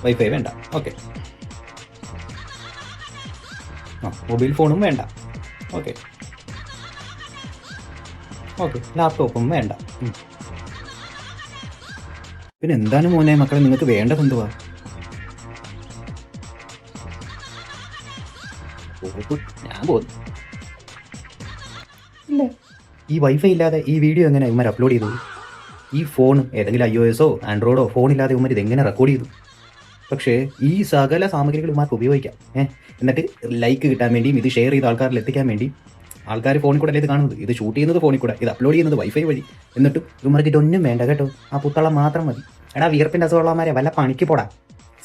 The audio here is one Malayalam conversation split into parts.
വൈഫൈ വേണ്ട. ഓക്കെ. മൊബൈൽ ഫോണും വേണ്ട. ഓക്കെ. ലാപ്ടോപ്പും വേണ്ട. പിന്നെ എന്താണ് മോനെ മക്കളെ നിങ്ങൾക്ക് വേണ്ടത് എന്തുവാ? ഞാൻ പോന്നു. ഇല്ല, ഈ വൈഫൈ ഇല്ലാതെ ഈ വീഡിയോ എങ്ങനെ ഇവന്മാർ അപ്ലോഡ് ചെയ്തു? ഈ ഫോൺ ഏതെങ്കിലും iOS ആൻഡ്രോയിഡോ ഫോണില്ലാതെ ഇവന്മാർ ഇതെങ്ങനെ റെക്കോർഡ് ചെയ്തു? പക്ഷേ ഈ സകല സാമഗ്രികൾ ഇവന്മാർക്ക് ഉപയോഗിക്കാം. എന്നിട്ട് ലൈക്ക് കിട്ടാൻ വേണ്ടിയും ഇത് ഷെയർ ചെയ്ത് ആൾക്കാരിൽ എത്തിക്കാൻ വേണ്ടി ആൾക്കാർ ഫോണിൽ കൂടെ അല്ലേ ഇത് കാണുന്നത്, ഇത് ഷൂട്ട് ചെയ്യുന്നത് ഫോണിൽ കൂടെ, ഇത് അപ്ലോഡ് ചെയ്യുന്നത് വൈഫൈ വഴി. എന്നിട്ടും ഇവന്മാർക്ക് ഇതൊന്നും വേണ്ട കേട്ടോ, ആ പുത്തളം മാത്രം മതി. എടാ വിയർപ്പിൻ്റെ അസുഖമുള്ളവന്മാരെ വല്ല പണിക്ക് പോടാ.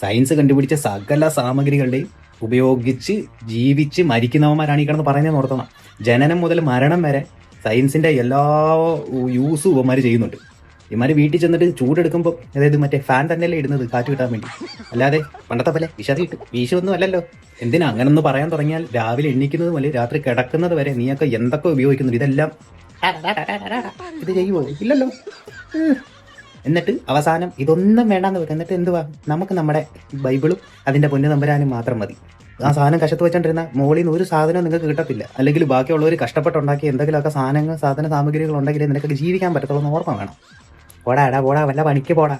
സയൻസ് കണ്ടുപിടിച്ച സകല സാമഗ്രികളുടെയും ഉപയോഗിച്ച് ജീവിച്ച് മരിക്കുന്നവന്മാരാണ് ഈ കിടന്ന് പറയുന്നതെന്ന് ഓർത്തണം. ജനനം മുതൽ മരണം വരെ സയൻസിൻ്റെ എല്ലാ യൂസും ഇവന്മാർ ചെയ്യുന്നുണ്ട്. ഇവന്മാർ വീട്ടിൽ ചെന്നിട്ട് ചൂടെടുക്കുമ്പോൾ അതായത് മറ്റേ ഫാൻ തന്നെയല്ലേ ഇടുന്നത് കാറ്റ് കിട്ടാൻ വേണ്ടി, അല്ലാതെ പണ്ടത്തെ പോലെ വിഷറിയിട്ട് വീശൊന്നും അല്ലല്ലോ. എന്തിനാ അങ്ങനൊന്ന് പറയാൻ തുടങ്ങിയാൽ രാവിലെ എണ്ണിക്കുന്നത് പോലെ രാത്രി കിടക്കുന്നത് വരെ നീയൊക്കെ എന്തൊക്കെ ഉപയോഗിക്കുന്നുണ്ട്. ഇതെല്ലാം ഇത് ചെയ്യുമോ? ഇല്ലല്ലോ. എന്നിട്ട് അവസാനം ഇതൊന്നും വേണ്ടാന്ന് വെക്കുക. എന്നിട്ട് എന്തുവാ, നമുക്ക് നമ്മുടെ ബൈബിളും അതിൻ്റെ പൊന്നു തമ്പുരാനും മാത്രം മതി. ആ സാധനം കശത്ത് വെച്ചോണ്ടിരുന്ന മോളിൽ നിന്ന് ഒരു സാധനവും നിങ്ങൾക്ക് കിട്ടത്തില്ല. അല്ലെങ്കിൽ ബാക്കിയുള്ളവർ കഷ്ടപ്പെട്ടുണ്ടാക്കി എന്തെങ്കിലുമൊക്കെ സാധന സാമഗ്രികൾ ഉണ്ടെങ്കിൽ നിനക്കൊക്കെ ജീവിക്കാൻ പറ്റത്തുള്ളൂ എന്ന് ഓർമ്മ വേണം. പോടാ വല്ല പണിക്ക് പോടാ.